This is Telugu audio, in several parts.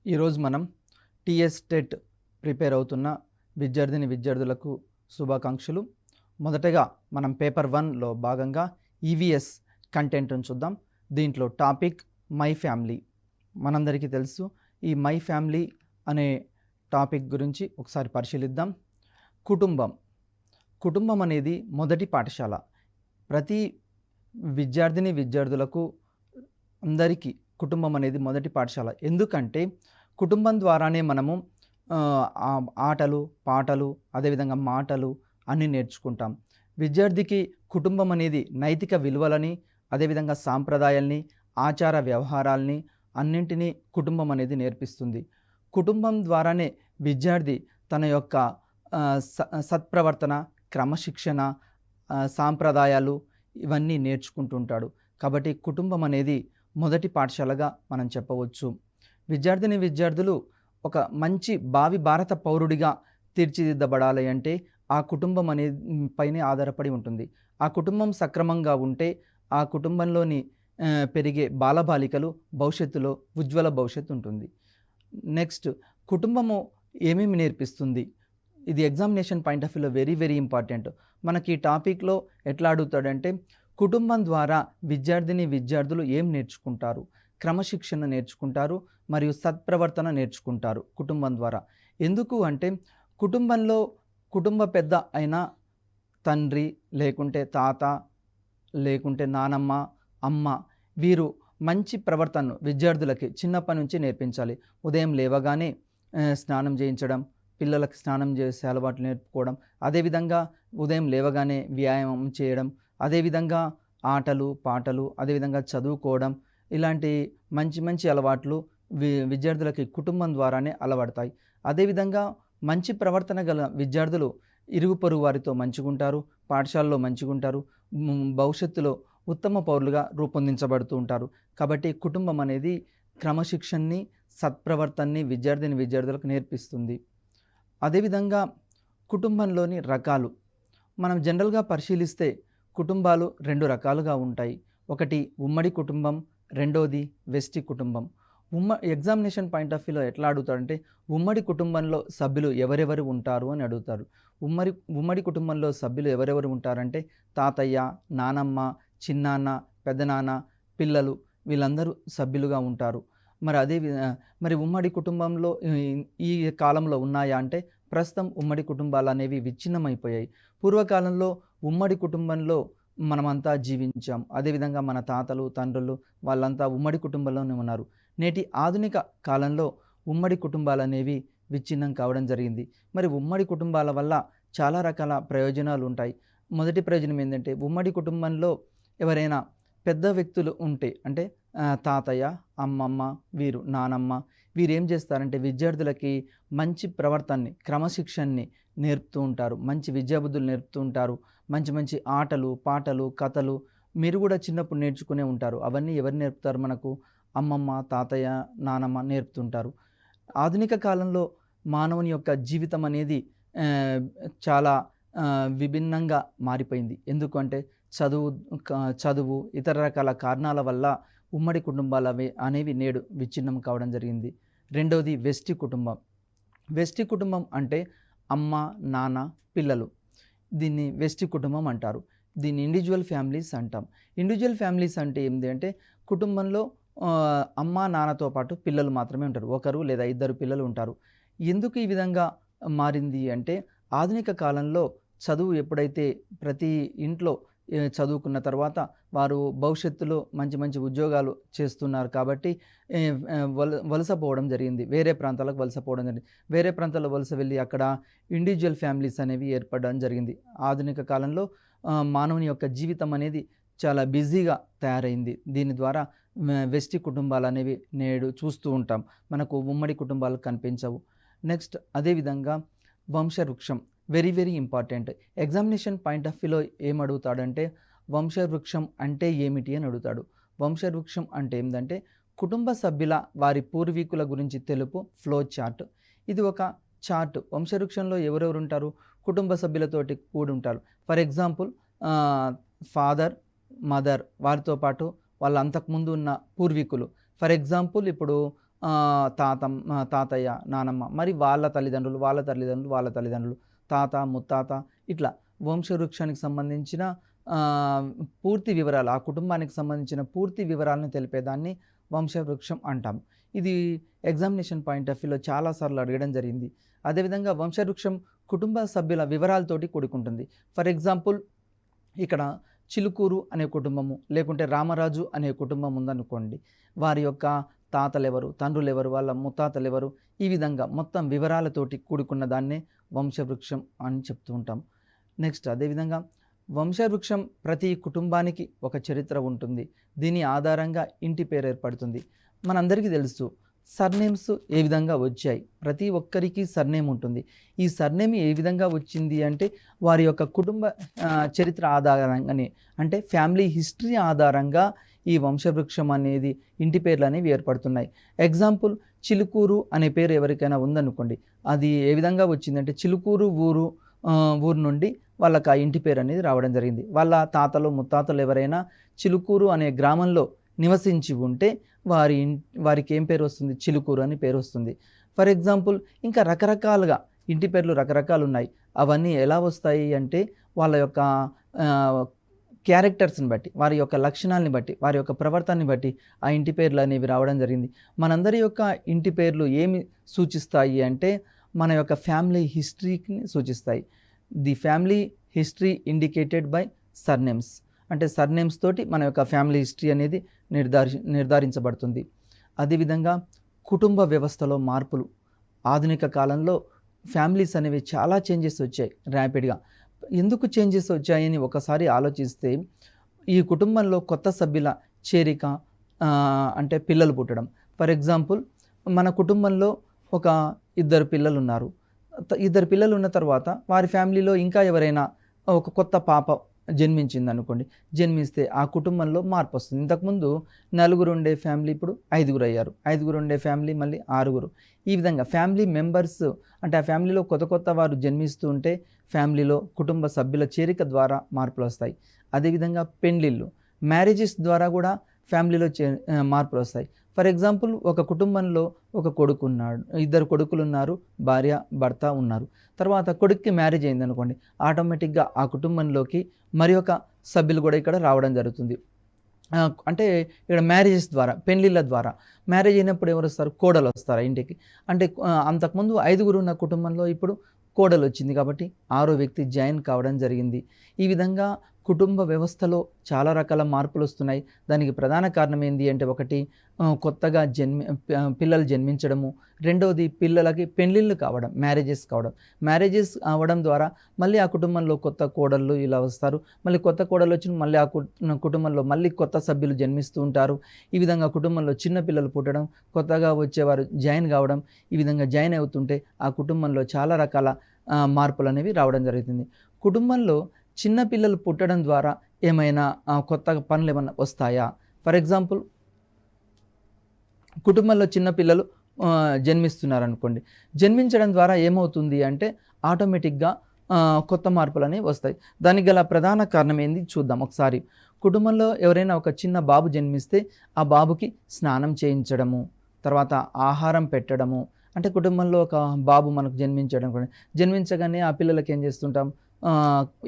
ఈరోజు మనం టీఎస్ టెట్ ప్రిపేర్ అవుతున్న విద్యార్థులకు శుభాకాంక్షలు. మొదటగా మనం పేపర్ 1లో భాగంగా ఈవీఎస్ కంటెంట్ను చూద్దాం. దీంట్లో టాపిక్ మై ఫ్యామిలీ. మనందరికీ తెలుసు, ఈ మై ఫ్యామిలీ అనే టాపిక్ గురించి ఒకసారి పరిశీలిద్దాం. కుటుంబం అనేది మొదటి పాఠశాల. ప్రతి విద్యార్థులకు అందరికీ కుటుంబం అనేది మొదటి పాఠశాల. ఎందుకంటే కుటుంబం ద్వారానే మనము ఆటలు, పాటలు, అదేవిధంగా మాటలు అన్నీ నేర్చుకుంటాం. విద్యార్థికి కుటుంబం అనేది నైతిక విలువలని, అదేవిధంగా సాంప్రదాయాల్ని, ఆచార వ్యవహారాల్ని అన్నింటినీ కుటుంబం అనేది నేర్పిస్తుంది. కుటుంబం ద్వారానే విద్యార్థి తన యొక్క సత్ప్రవర్తన, క్రమశిక్షణ, సాంప్రదాయాలు ఇవన్నీ నేర్చుకుంటుంటాడు. కాబట్టి కుటుంబం అనేది మొదటి పాఠశాలగా మనం చెప్పవచ్చు. విద్యార్థులు ఒక మంచి భావి భారత పౌరుడిగా తీర్చిదిద్దబడాలి అంటే ఆ కుటుంబం అనేది పైనే ఆధారపడి ఉంటుంది. ఆ కుటుంబం సక్రమంగా ఉంటే ఆ కుటుంబంలోని పెరిగే బాలబాలికలు భవిష్యత్తులో ఉజ్వల భవిష్యత్తు ఉంటుంది. నెక్స్ట్, కుటుంబము ఏమేమి నేర్పిస్తుంది? ఇది ఎగ్జామినేషన్ పాయింట్ ఆఫ్ వ్యూలో వెరీ వెరీ ఇంపార్టెంట్. మనకి ఈ టాపిక్లో ఎట్లా అడుగుతాడంటే, కుటుంబం ద్వారా విద్యార్థులు ఏం నేర్చుకుంటారు? క్రమశిక్షణ నేర్చుకుంటారు, మరియు సత్ప్రవర్తన నేర్చుకుంటారు కుటుంబం ద్వారా. ఎందుకు అంటే కుటుంబ పెద్ద అయిన తండ్రి, లేకుంటే తాత, లేకుంటే నానమ్మ, అమ్మ, వీరు మంచి ప్రవర్తనను విద్యార్థులకి చిన్నప్పటి నుంచి నేర్పించాలి. ఉదయం లేవగానే స్నానం చేయించడం, పిల్లలకు స్నానం చేసే అలవాట్లు నేర్పుకోవడం, అదేవిధంగా ఉదయం లేవగానే వ్యాయామం చేయడం, అదేవిధంగా ఆటలు, పాటలు, అదేవిధంగా చదువుకోవడం, ఇలాంటి మంచి అలవాట్లు విద్యార్థులకి కుటుంబం ద్వారానే అలవడతాయి. అదేవిధంగా మంచి ప్రవర్తన గల విద్యార్థులు ఇరుగు పొరుగు వారితో మంచిగుంటారు, పాఠశాలలో మంచిగుంటారు, భవిష్యత్తులో ఉత్తమ పౌరులుగా రూపొందించబడుతూ ఉంటారు. కాబట్టి కుటుంబం అనేది క్రమశిక్షణని, సత్ప్రవర్తనని విద్యార్థులకు నేర్పిస్తుంది. అదేవిధంగా కుటుంబంలోని రకాలు మనం జనరల్గా పరిశీలిస్తే కుటుంబాలు 2 రకాలుగా ఉంటాయి. ఒకటి ఉమ్మడి కుటుంబం, రెండోది వెస్టి కుటుంబం. ఎగ్జామినేషన్ పాయింట్ ఆఫ్ వ్యూలో ఎట్లా అడుగుతాడంటే, ఉమ్మడి కుటుంబంలో సభ్యులు ఎవరెవరు ఉంటారు అని అడుగుతారు. ఉమ్మడి కుటుంబంలో సభ్యులు ఎవరెవరు ఉంటారంటే తాతయ్య, నానమ్మ, చిన్నాన్న, పెద్దనాన్న, పిల్లలు, వీళ్ళందరూ సభ్యులుగా ఉంటారు. మరి ఉమ్మడి కుటుంబంలో ఈ కాలంలో ఉన్నాయా అంటే ప్రస్తుతం ఉమ్మడి కుటుంబాలు అనేవి విచ్ఛిన్నమైపోయాయి. పూర్వకాలంలో ఉమ్మడి కుటుంబంలో మనమంతా జీవించాం. అదేవిధంగా మన తాతలు, తండ్రులు వాళ్ళంతా ఉమ్మడి కుటుంబంలోనే ఉన్నారు. నేటి ఆధునిక కాలంలో ఉమ్మడి కుటుంబాలు అనేవి విచ్ఛిన్నం కావడం జరిగింది. మరి ఉమ్మడి కుటుంబాల వల్ల చాలా రకాల ప్రయోజనాలు ఉంటాయి. మొదటి ప్రయోజనం ఏంటంటే, ఉమ్మడి కుటుంబంలో ఎవరైనా పెద్ద వ్యక్తులు ఉంటే, అంటే తాతయ్య, అమ్మమ్మ, వీరు నానమ్మ, వీరు ఏం చేస్తారంటే విద్యార్థులకి మంచి ప్రవర్తనని, క్రమశిక్షణని నేర్పుతూ ఉంటారు. మంచి విద్యాబుద్ధులు నేర్పుతూ ఉంటారు. మంచి ఆటలు, పాటలు, కథలు మీరు కూడా చిన్నప్పుడు నేర్చుకునే ఉంటారు. అవన్నీ ఎవరు నేర్పుతారు మనకు? అమ్మమ్మ, తాతయ్య, నానమ్మ నేర్పుతుంటారు. ఆధునిక కాలంలో మానవుని యొక్క జీవితం అనేది చాలా విభిన్నంగా మారిపోయింది. ఎందుకంటే చదువు ఇతర రకాల కారణాల వల్ల ఉమ్మడి కుటుంబాలు అనేవి నేడు విచ్ఛిన్నం కావడం జరిగింది. రెండవది వెస్టి కుటుంబం. వెస్టి కుటుంబం అంటే అమ్మ, నాన్న, పిల్లలు. దీన్ని వెస్టి కుటుంబం అంటారు. దీన్ని ఇండివిజువల్ ఫ్యామిలీస్ అంటాం. ఇండివిజువల్ ఫ్యామిలీస్ అంటే ఏంటి అంటే, కుటుంబంలో అమ్మ, నాన్నతో పాటు పిల్లలు మాత్రమే ఉంటారు. ఒకరు లేదా ఇద్దరు పిల్లలు ఉంటారు. ఎందుకు ఈ విధంగా మారింది అంటే, ఆధునిక కాలంలో చదువు ఎప్పుడైతే ప్రతి ఇంట్లో చదువుకున్న తర్వాత వారు భవిష్యత్తులో మంచి ఉద్యోగాలు చేస్తున్నారు కాబట్టి వలస పోవడం జరిగింది. వేరే ప్రాంతాలకు వలస పోవడం జరిగింది. వేరే ప్రాంతాల్లో వలస వెళ్ళి అక్కడ ఇండివిజువల్ ఫ్యామిలీస్ అనేవి ఏర్పడడం జరిగింది. ఆధునిక కాలంలో మానవుని యొక్క జీవితం అనేది చాలా బిజీగా తయారైంది. దీని ద్వారా వెస్టి కుటుంబాలు అనేవి నేడు చూస్తూ ఉంటాం. మనకు ఉమ్మడి కుటుంబాలు కనిపించవు. నెక్స్ట్, అదేవిధంగా వంశవృక్షం very very important. Examination point of వ్యూలో ఏం అడుగుతాడంటే, వంశవృక్షం అంటే ఏమిటి అని అడుగుతాడు. వంశవృక్షం అంటే ఏంటంటే, కుటుంబ సభ్యుల వారి పూర్వీకుల గురించి తెలుపు ఫ్లో చార్ట్. ఇది ఒక చార్ట్. వంశవృక్షంలో ఎవరెవరు ఉంటారు? కుటుంబ సభ్యులతోటి కూడి ఉంటారు. ఫర్ ఎగ్జాంపుల్ ఫాదర్, మదర్, వారితో పాటు వాళ్ళ అంతకుముందు ఉన్న పూర్వీకులు. ఫర్ ఎగ్జాంపుల్ ఇప్పుడు తాతయ్య, నానమ్మ, మరి వాళ్ళ తల్లిదండ్రులు, వాళ్ళ తల్లిదండ్రులు, వాళ్ళ తల్లిదండ్రులు, తాత, ముత్తాత, ఇట్లా వంశవృక్షానికి సంబంధించిన పూర్తి వివరాలు, ఆ కుటుంబానికి సంబంధించిన పూర్తి వివరాలను తెలిపేదాన్ని వంశవృక్షం అంటాం. ఇది ఎగ్జామినేషన్ పాయింట్ ఆఫ్ వ్యూలో చాలాసార్లు అడగడం జరిగింది. అదేవిధంగా వంశవృక్షం కుటుంబ సభ్యుల వివరాలతోటి కూడుకుంటుంది. ఫర్ ఎగ్జాంపుల్, ఇక్కడ చిలుకూరు అనే కుటుంబము, లేకుంటే రామరాజు అనే కుటుంబం ఉందనుకోండి. వారి యొక్క తాతలెవరు, తండ్రులెవరు, వాళ్ళ ముత్తాతలెవరు, ఈ విధంగా మొత్తం వివరాలతోటి కూడుకున్న దాన్నే వంశవృక్షం అని చెప్తూ ఉంటాం. నెక్స్ట్ అదేవిధంగా వంశవృక్షం ప్రతి కుటుంబానికి ఒక చరిత్ర ఉంటుంది. దీని ఆధారంగా ఇంటి పేరు ఏర్పడుతుంది. మనందరికీ తెలుసు సర్నేమ్స్ ఏ విధంగా వచ్చాయి. ప్రతి ఒక్కరికి సర్నేమ్ ఉంటుంది. ఈ సర్నేమ్ ఏ విధంగా వచ్చింది అంటే వారి యొక్క కుటుంబ చరిత్ర ఆధారంగానే, అంటే ఫ్యామిలీ హిస్టరీ ఆధారంగా ఈ వంశవృక్షం అనేది ఇంటి పేర్లు అనేవి ఏర్పడుతున్నాయి. ఎగ్జాంపుల్, చిలుకూరు అనే పేరు ఎవరికైనా ఉందనుకోండి. అది ఏ విధంగా వచ్చిందంటే చిలుకూరు ఊరు నుండి వాళ్ళకి ఆ ఇంటి పేరు అనేది రావడం జరిగింది. వాళ్ళ తాతలు ముత్తాతలు ఎవరైనా చిలుకూరు అనే గ్రామంలో నివసించి ఉంటే వారికి ఏం పేరు వస్తుంది? చిలుకూరు అని పేరు వస్తుంది. ఫర్ ఎగ్జాంపుల్, ఇంకా రకరకాలుగా ఇంటి పేర్లు రకరకాలు ఉన్నాయి. అవన్నీ ఎలా వస్తాయి అంటే వాళ్ళ యొక్క క్యారెక్టర్స్ని బట్టి, వారి యొక్క లక్షణాలని బట్టి, వారి యొక్క ప్రవర్తనని బట్టి ఆ ఇంటి పేర్లు అనేవి రావడం జరిగింది. మనందరి యొక్క ఇంటి పేర్లు ఏమి సూచిస్తాయి అంటే మన యొక్క ఫ్యామిలీ హిస్టరీని సూచిస్తాయి. The family history indicated by surnames. అంటే సర్నేమ్స్ తోటి మన యొక్క ఫ్యామిలీ హిస్టరీ అనేది నిర్ధారించబడుతుంది. అదేవిధంగా కుటుంబ వ్యవస్థలో మార్పులు. ఆధునిక కాలంలో ఫ్యామిలీస్ అనేవి చాలా చేంజెస్ వచ్చాయి ర్యాపిడ్గా. ఎందుకు చేంజెస్ వచ్చాయని ఒకసారి ఆలోచిస్తే, ఈ కుటుంబంలో కొత్త సభ్యుల చేరిక, అంటే పిల్లలు పుట్టడం. ఫర్ ఎగ్జాంపుల్, మన కుటుంబంలో ఒక ఇద్దరు పిల్లలు ఉన్నారు. ఇద్దరు పిల్లలు ఉన్న తర్వాత వారి ఫ్యామిలీలో ఇంకా ఎవరైనా ఒక కొత్త పాప జన్మించింది అనుకోండి. జన్మిస్తే ఆ కుటుంబంలో మార్పు వస్తుంది. ఇంతకుముందు నలుగురు ఉండే ఫ్యామిలీ ఇప్పుడు 5గురు అయ్యారు. 5గురు ఉండే ఫ్యామిలీ మళ్ళీ 6గురు. ఈ విధంగా ఫ్యామిలీ మెంబర్స్, అంటే ఆ ఫ్యామిలీలో కొత్త వారు జన్మిస్తూ ఉంటే ఫ్యామిలీలో కుటుంబ సభ్యుల చేరిక ద్వారా మార్పులు వస్తాయి. అదేవిధంగా పెండ్లిళ్ళు, మ్యారేజెస్ ద్వారా కూడా ఫ్యామిలీలో మార్పులు వస్తాయి. ఫర్ ఎగ్జాంపుల్, ఒక కుటుంబంలో ఒక కొడుకు ఉన్నాడు, ఇద్దరు కొడుకులు ఉన్నారు, భార్య భర్త ఉన్నారు. తర్వాత కొడుక్కి మ్యారేజ్ అయింది అనుకోండి, ఆటోమేటిక్గా ఆ కుటుంబంలోకి మరి ఒక సభ్యులు కూడా ఇక్కడ రావడం జరుగుతుంది. అంటే ఇక్కడ మ్యారేజెస్ ద్వారా, పెళ్ళిళ్ళ ద్వారా, మ్యారేజ్ అయినప్పుడు ఎవరు వస్తారు? కోడలు వస్తారు ఇంటికి. అంటే అంతకుముందు 5గురు ఉన్న కుటుంబంలో ఇప్పుడు కోడలు వచ్చింది కాబట్టి 6వ వ్యక్తి జాయిన్ కావడం జరిగింది. ఈ విధంగా కుటుంబ వ్యవస్థలో చాలా రకాల మార్పులు వస్తున్నాయి. దానికి ప్రధాన కారణం ఏంటి అంటే, ఒకటి కొత్తగా పిల్లలు జన్మించడము, రెండవది పిల్లలకి పెళ్ళిళ్ళు కావడం, మ్యారేజెస్ కావడం. మ్యారేజెస్ అవ్వడం ద్వారా మళ్ళీ ఆ కుటుంబంలో కొత్త కోడళ్ళు ఇలా వస్తారు. మళ్ళీ కొత్త కోడలు వచ్చిన మళ్ళీ ఆ కుటుంబంలో మళ్ళీ కొత్త సభ్యులు జన్మిస్తూ ఉంటారు. ఈ విధంగా కుటుంబంలో చిన్న పిల్లలు పుట్టడం, కొత్తగా వచ్చేవారు జాయిన్ కావడం, ఈ విధంగా జాయిన్ అవుతుంటే ఆ కుటుంబంలో చాలా రకాల మార్పులు అనేవి రావడం జరుగుతుంది. కుటుంబంలో చిన్న పిల్లలు పుట్టడం ద్వారా ఏమైనా కొత్త పనులు ఏమైనా వస్తాయా? ఫర్ ఎగ్జాంపుల్, కుటుంబంలో చిన్న పిల్లలు జన్మిస్తున్నారనుకోండి. జన్మించడం ద్వారా ఏమవుతుంది అంటే ఆటోమేటిక్గా కొత్త మార్పులు అనేవి వస్తాయి. దానికి గల ప్రధాన కారణం ఏంది చూద్దాం ఒకసారి. కుటుంబంలో ఎవరైనా ఒక చిన్న బాబు జన్మిస్తే ఆ బాబుకి స్నానం చేయించడము, తర్వాత ఆహారం పెట్టడము. అంటే కుటుంబంలో ఒక బాబు మనకు జన్మించగానే ఆ పిల్లలకి ఏం చేస్తుంటాం?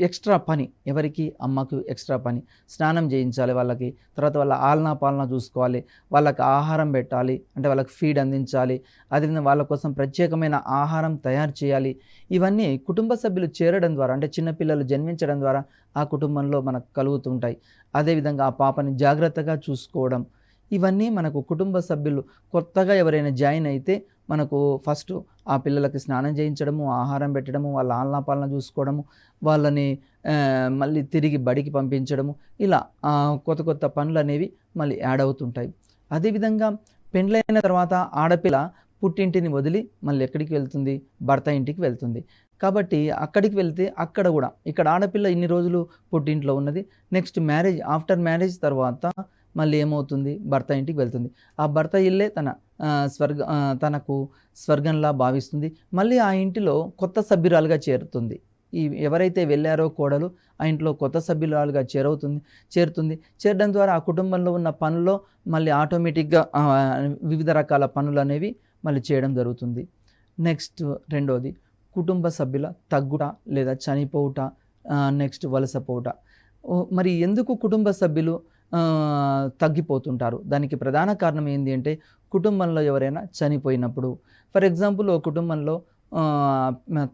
ఎక్స్ట్రా పని. ఎవరికి? అమ్మకు ఎక్స్ట్రా పని. స్నానం చేయించాలి వాళ్ళకి, తర్వాత వాళ్ళ ఆలనా పాలన చూసుకోవాలి, వాళ్ళకి ఆహారం పెట్టాలి, అంటే వాళ్ళకి ఫీడ్ అందించాలి, అదేవిధంగా వాళ్ళ కోసం ప్రత్యేకమైన ఆహారం తయారు చేయాలి. ఇవన్నీ కుటుంబ సభ్యులు చేరడం ద్వారా, అంటే చిన్నపిల్లలు జన్మించడం ద్వారా ఆ కుటుంబంలో మనకు కలుగుతుంటాయి. అదేవిధంగా ఆ పాపని జాగ్రత్తగా చూసుకోవడం, ఇవన్నీ మనకు కుటుంబ సభ్యులు కొత్తగా ఎవరైనా జాయిన్ అయితే మనకు ఫస్ట్ ఆ పిల్లలకి స్నానం చేయించడము, ఆహారం పెట్టడము, వాళ్ళ ఆలనా పాలన చూసుకోవడము, వాళ్ళని మళ్ళీ తిరిగి బడికి పంపించడము, ఇలా కొత్త పనులు అనేవి మళ్ళీ యాడ్ అవుతుంటాయి. అదేవిధంగా పెండ్లైన తర్వాత ఆడపిల్ల పుట్టింటిని వదిలి మళ్ళీ ఎక్కడికి వెళ్తుంది? భర్త ఇంటికి వెళ్తుంది. కాబట్టి అక్కడికి వెళ్తే అక్కడ కూడా, ఇక్కడ ఆడపిల్ల ఇన్ని రోజులు పుట్టింట్లో ఉన్నది, నెక్స్ట్ ఆఫ్టర్ మ్యారేజ్ తర్వాత మళ్ళీ ఏమవుతుంది? భర్త ఇంటికి వెళ్తుంది. ఆ భర్త ఇల్లే తనకు స్వర్గంలా భావిస్తుంది. మళ్ళీ ఆ ఇంటిలో కొత్త సభ్యురాలుగా చేరుతుంది. ఈ ఎవరైతే వెళ్ళారో కోడలు ఆ ఇంట్లో కొత్త సభ్యురాలుగా చేరుతుంది. చేరడం ద్వారా ఆ కుటుంబంలో ఉన్న పనుల్లో మళ్ళీ ఆటోమేటిక్గా వివిధ రకాల పనులు అనేవి మళ్ళీ చేయడం జరుగుతుంది. నెక్స్ట్ రెండోది కుటుంబ సభ్యుల తగ్గుట లేదా చనిపోవుట, నెక్స్ట్ వలసపోవుట. మరి ఎందుకు కుటుంబ సభ్యులు తగ్గిపోతుంటారు? దానికి ప్రధాన కారణం ఏంటి అంటే కుటుంబంలో ఎవరైనా చనిపోయినప్పుడు. ఫర్ ఎగ్జాంపుల్ ఓ కుటుంబంలో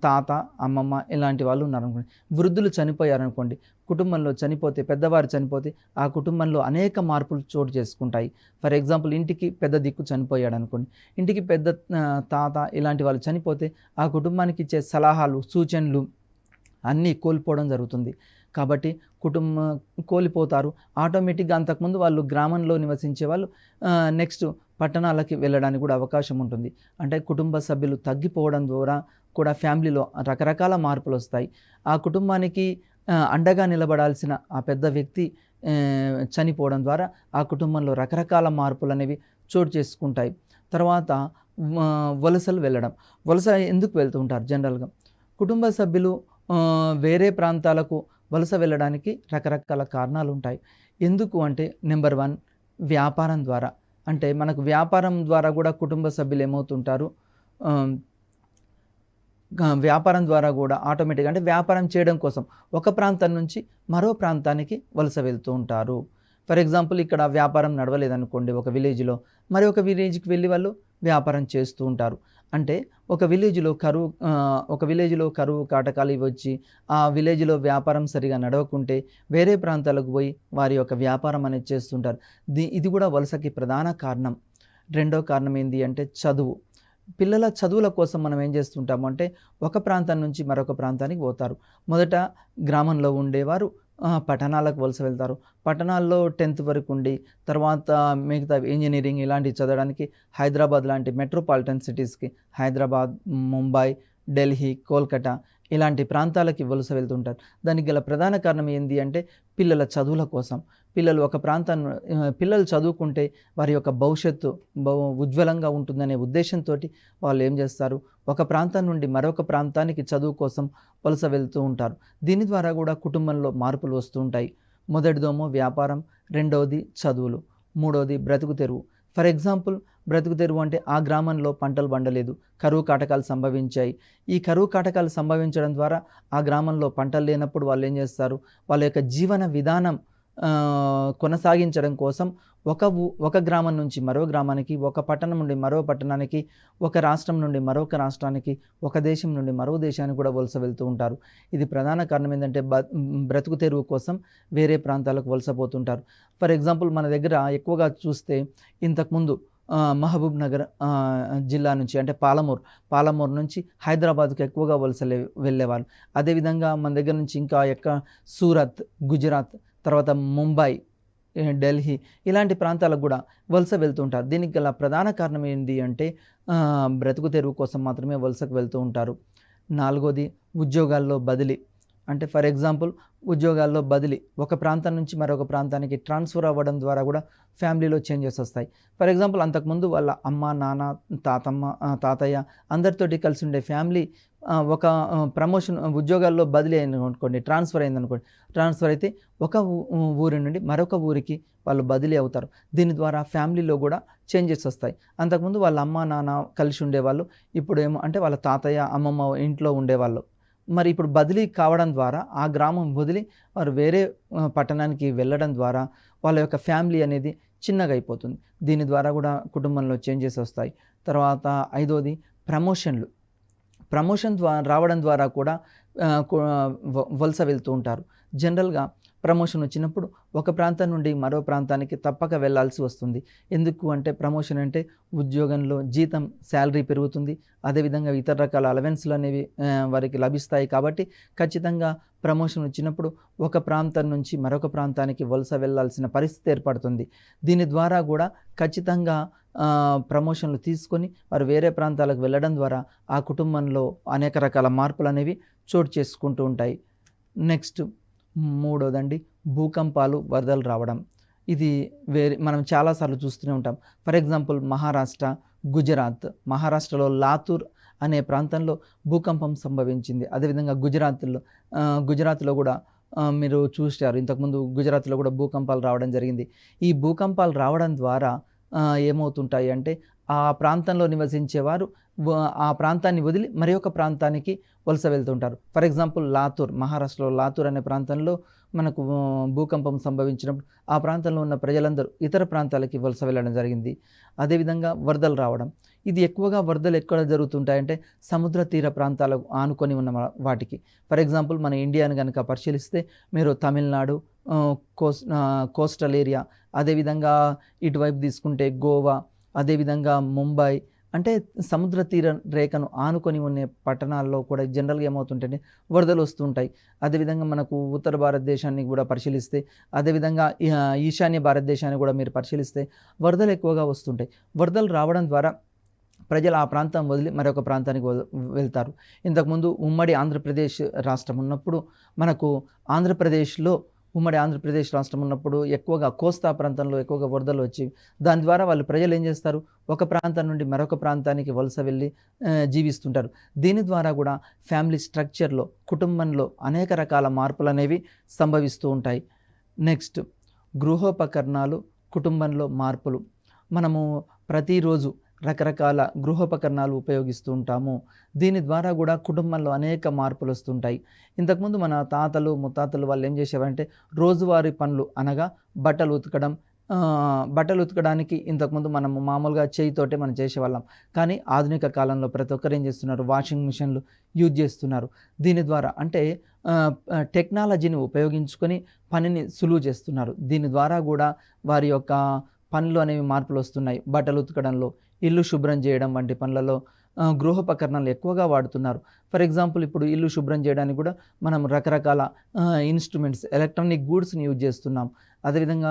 తాత, అమ్మమ్మ ఇలాంటి వాళ్ళు ఉన్నారనుకోండి. వృద్ధులు చనిపోయారనుకోండి. కుటుంబంలో చనిపోతే, పెద్దవారు చనిపోతే ఆ కుటుంబంలో అనేక మార్పులు చోటు చేసుకుంటాయి. ఫర్ ఎగ్జాంపుల్ ఇంటికి పెద్ద దిక్కు చనిపోయాడనుకోండి. ఇంటికి పెద్ద తాత ఇలాంటి వాళ్ళు చనిపోతే ఆ కుటుంబానికి ఇచ్చే సలహాలు, సూచనలు అన్నీ కోల్పోవడం జరుగుతుంది. కాబట్టి కోల్పోతారు. ఆటోమేటిక్గా అంతకుముందు వాళ్ళు గ్రామంలో నివసించే వాళ్ళు నెక్స్ట్ పట్టణాలకి వెళ్ళడానికి కూడా అవకాశం ఉంటుంది. అంటే కుటుంబ సభ్యులు తగ్గిపోవడం ద్వారా కూడా ఫ్యామిలీలో రకరకాల మార్పులు వస్తాయి. ఆ కుటుంబానికి అండగా నిలబడాల్సిన ఆ పెద్ద వ్యక్తి చనిపోవడం ద్వారా ఆ కుటుంబంలో రకరకాల మార్పులు అనేవి చోటు చేసుకుంటాయి. తర్వాత వలసలు వెళ్ళడం. వలస ఎందుకు వెళ్తూ ఉంటారు జనరల్గా? కుటుంబ సభ్యులు వేరే ప్రాంతాలకు వలస వెళ్ళడానికి రకరకాల కారణాలు ఉంటాయి. ఎందుకు అంటే నెంబర్ 1 వ్యాపారం ద్వారా. అంటే మనకు వ్యాపారం ద్వారా కూడా కుటుంబ సభ్యులు ఏమవుతుంటారు, వ్యాపారం ద్వారా కూడా ఆటోమేటిక్గా అంటే వ్యాపారం చేయడం కోసం ఒక ప్రాంతం నుంచి మరో ప్రాంతానికి వలస వెళ్తూ ఉంటారు. ఫర్ ఎగ్జాంపుల్ ఇక్కడ వ్యాపారం నడవలేదనుకోండి ఒక విలేజ్లో, మరి ఒక విలేజ్కి వెళ్ళి వాళ్ళు వ్యాపారం చేస్తూ ఉంటారు. అంటే ఒక విలేజ్లో కరువు కాటకాలు ఇవి వచ్చి ఆ విలేజ్లో వ్యాపారం సరిగా నడవకుంటే వేరే ప్రాంతాలకు పోయి వారి యొక్క వ్యాపారం అనేది చేస్తుంటారు. ఇది కూడా వలసకి ప్రధాన కారణం. రెండో కారణం ఏంటి అంటే చదువు. పిల్లల చదువుల కోసం మనం ఏం చేస్తుంటాము అంటే ఒక ప్రాంతం నుంచి మరొక ప్రాంతానికి పోతారు. మొదట గ్రామంలో ఉండేవారు పట్టణాలకు వలస వెళ్తారు. పట్టణాల్లో 10th వరకు ఉండి తర్వాత మిగతా ఇంజనీరింగ్ ఇలాంటివి చదవడానికి హైదరాబాద్ లాంటి మెట్రోపాలిటన్ సిటీస్కి, హైదరాబాద్, ముంబై, ఢిల్లీ, కోల్కతా ఇలాంటి ప్రాంతాలకి వలస వెళ్తుంటారు. దానికి గల ప్రధాన కారణం ఏంటి అంటే పిల్లల చదువుల కోసం. పిల్లలు చదువుకుంటే వారి యొక్క భవిష్యత్తు ఉజ్వలంగా ఉంటుందనే ఉద్దేశంతో వాళ్ళు ఏం చేస్తారు, ఒక ప్రాంతం నుండి మరొక ప్రాంతానికి చదువు కోసం వలస వెళ్తూ ఉంటారు. దీని ద్వారా కూడా కుటుంబంలో మార్పులు వస్తూ ఉంటాయి. మొదటిదేమో వ్యాపారం, రెండవది చదువులు, మూడవది బ్రతుకు తెరువు. ఫర్ ఎగ్జాంపుల్ బ్రతుకు తెరువు అంటే ఆ గ్రామంలో పంటలు పండలేదు, కరువు కాటకాలు సంభవించాయి. ఈ కరువు కాటకాలు సంభవించడం ద్వారా ఆ గ్రామంలో పంటలు లేనప్పుడు వాళ్ళు ఏం చేస్తారు, వాళ్ళ యొక్క జీవన విధానం కొనసాగించడం కోసం ఒక గ్రామం నుంచి మరో గ్రామానికి, ఒక పట్టణం నుండి మరో పట్టణానికి, ఒక రాష్ట్రం నుండి మరొక రాష్ట్రానికి, ఒక దేశం నుండి మరో దేశానికి కూడా వలస వెళ్తూ ఉంటారు. ఇది ప్రధాన కారణం ఏంటంటే బ్రతుకు తెరువు కోసం వేరే ప్రాంతాలకు వలసపోతుంటారు. ఫర్ ఎగ్జాంపుల్ మన దగ్గర ఎక్కువగా చూస్తే ఇంతకుముందు మహబూబ్ నగర్ జిల్లా నుంచి అంటే పాలమూరు నుంచి హైదరాబాద్కు ఎక్కువగా వెళ్ళేవాళ్ళు. అదేవిధంగా మన దగ్గర నుంచి ఇంకా సూరత్, గుజరాత్, తర్వాత ముంబై, ఢిల్లీ ఇలాంటి ప్రాంతాలకు కూడా వలస వెళ్తుంటారు. దీనికి గల ప్రధాన కారణం ఏంటి అంటే బ్రతుకు తెరువు కోసం మాత్రమే వలసకు వెళ్తూ ఉంటారు. నాలుగోది ఉద్యోగాల్లో బదిలీ. అంటే ఫర్ ఎగ్జాంపుల్ ఉద్యోగాల్లో బదిలీ, ఒక ప్రాంతం నుంచి మరొక ప్రాంతానికి ట్రాన్స్ఫర్ అవ్వడం ద్వారా కూడా ఫ్యామిలీలో చేంజెస్ వస్తాయి. ఫర్ ఎగ్జాంపుల్ అంతకుముందు వాళ్ళ అమ్మ, నాన్న, తాతయ్య అందరితోటి కలిసి ఉండే ఫ్యామిలీ ఒక ప్రమోషన్ ఉద్యోగాల్లో బదిలీ అయిందనుకోండి, ట్రాన్స్ఫర్ అయితే ఒక ఊరి నుండి మరొక ఊరికి వాళ్ళు బదిలీ అవుతారు. దీని ద్వారా ఫ్యామిలీలో కూడా చేంజెస్ వస్తాయి. అంతకుముందు వాళ్ళ అమ్మ, నాన్న కలిసి ఉండేవాళ్ళు, ఇప్పుడు ఏమో అంటే వాళ్ళ తాతయ్య, అమ్మమ్మ ఇంట్లో ఉండేవాళ్ళు. మరి ఇప్పుడు బదిలీ కావడం ద్వారా ఆ గ్రామం వదిలి వారు వేరే పట్టణానికి వెళ్ళడం ద్వారా వాళ్ళ యొక్క ఫ్యామిలీ అనేది చిన్నగా అయిపోతుంది. దీని ద్వారా కూడా కుటుంబంలో చేంజెస్ వస్తాయి. తర్వాత ఐదోది ప్రమోషన్ రావడం ద్వారా కూడా వలస వెళ్తూ ఉంటారు. జనరల్గా ప్రమోషన్ వచ్చినప్పుడు ఒక ప్రాంతం నుండి మరో ప్రాంతానికి తప్పక వెళ్ళాల్సి వస్తుంది. ఎందుకు అంటే ప్రమోషన్ అంటే ఉద్యోగంలో జీతం, శాలరీ పెరుగుతుంది, అదేవిధంగా ఇతర రకాల అలవెన్స్లు అనేవి వారికి లభిస్తాయి. కాబట్టి ఖచ్చితంగా ప్రమోషన్ వచ్చినప్పుడు ఒక ప్రాంతం నుంచి మరొక ప్రాంతానికి వలస వెళ్ళాల్సిన పరిస్థితి ఏర్పడుతుంది. దీని ద్వారా కూడా ఖచ్చితంగా ప్రమోషన్లు తీసుకొని వారు వేరే ప్రాంతాలకు వెళ్ళడం ద్వారా ఆ కుటుంబంలో అనేక రకాల మార్పులు అనేవి చోటు చేసుకుంటూ ఉంటాయి. నెక్స్ట్ మూడోదండి భూకంపాలు, వరదలు రావడం. ఇది మనం చాలాసార్లు చూస్తూనే ఉంటాం. For example Maharashtra, Gujarat. మహారాష్ట్రలో లాతూర్ అనే ప్రాంతంలో భూకంపం సంభవించింది. అదేవిధంగా గుజరాత్‌లో కూడా మీరు చూశారు. ఇంతకుముందు గుజరాత్‌లో కూడా భూకంపాలు రావడం జరిగింది. ఈ భూకంపాలు రావడం ద్వారా ఏమవుతుంటాయి అంటే ఆ ప్రాంతంలో నివసించేవారు వ ఆ ప్రాంతాన్ని వదిలి మరి ఒక ప్రాంతానికి వలస వెళ్తుంటారు. ఫర్ ఎగ్జాంపుల్ మహారాష్ట్రలో లాతూర్ అనే ప్రాంతంలో మనకు భూకంపం సంభవించినప్పుడు ఆ ప్రాంతంలో ఉన్న ప్రజలందరూ ఇతర ప్రాంతాలకి వలస వెళ్ళడం జరిగింది. అదేవిధంగా వరదలు రావడం. ఇది ఎక్కువగా వరదలు ఎక్కడ జరుగుతుంటాయంటే సముద్ర తీర ప్రాంతాలకు ఆనుకొని ఉన్న వాటికి. ఫర్ ఎగ్జాంపుల్ మన ఇండియాను గనుక పరిశీలిస్తే మీరు తమిళనాడు, కోస్టల్ ఏరియా, అదేవిధంగా ఇటువైపు తీసుకుంటే గోవా, అదేవిధంగా ముంబై, అంటే సముద్ర తీర రేఖను ఆనుకొని ఉన్న పట్టణాల్లో కూడా జనరల్‌గా ఏమవుతుంటంటే వరదలు వస్తుంటాయి. అదేవిధంగా మనకు ఉత్తర భారతదేశాన్ని కూడా పరిశీలిస్తే, అదేవిధంగా ఈశాన్య భారతదేశాన్ని కూడా మీరు పరిశీలిస్తే వరదలు ఎక్కువగా వస్తుంటాయి. వరదలు రావడం ద్వారా ప్రజలు ఆ ప్రాంతం వదిలి మరొక ప్రాంతానికి వెళ్తారు. ఇంతకుముందు ఉమ్మడి ఆంధ్రప్రదేశ్ రాష్ట్రం ఉన్నప్పుడు మనకు ఉమ్మడి ఆంధ్రప్రదేశ్ రాష్ట్రం ఉన్నప్పుడు ఎక్కువగా కోస్తా ప్రాంతంలో ఎక్కువగా వరదలు వచ్చి దాని ద్వారా ప్రజలు ఏం చేస్తారు, ఒక ప్రాంతం నుండి మరొక ప్రాంతానికి వలస వెళ్ళి జీవిస్తుంటారు. దీని ద్వారా కూడా ఫ్యామిలీ స్ట్రక్చర్‌లో, కుటుంబంలో అనేక రకాల మార్పులనేవి సంభవిస్తూ ఉంటాయి. నెక్స్ట్ గృహోపకరణాలు, కుటుంబంలో మార్పులు. మనము ప్రతిరోజు రకరకాల గృహోపకరణాలు ఉపయోగిస్తూ ఉంటాము. దీని ద్వారా కూడా కుటుంబంలో అనేక మార్పులు వస్తుంటాయి. ఇంతకుముందు మన తాతలు, ముత్తాతలు వాళ్ళు ఏం చేసేవారంటే రోజువారీ పనులు అనగా బట్టలు ఉతకడానికి ఇంతకుముందు మనము మామూలుగా చేయితోటే మనం చేసేవాళ్ళం. కానీ ఆధునిక కాలంలో ప్రతి ఒక్కరు ఏం చేస్తున్నారు, వాషింగ్ మిషన్లు యూజ్ చేస్తున్నారు. దీని ద్వారా అంటే టెక్నాలజీని ఉపయోగించుకొని పనిని సులువు చేస్తున్నారు. దీని ద్వారా కూడా వారి యొక్క పనులు అనేవి మార్పులు వస్తున్నాయి. బట్టలు ఉతకడంలో, ఇల్లు శుభ్రం చేయడం వంటి పనులలో గృహోపకరణాలు ఎక్కువగా వాడుతున్నారు. ఫర్ ఎగ్జాంపుల్ ఇప్పుడు ఇల్లు శుభ్రం చేయడానికి కూడా మనం రకరకాల ఇన్స్ట్రుమెంట్స్, ఎలక్ట్రానిక్ గూడ్స్‌ని యూజ్ చేస్తున్నాం. అదేవిధంగా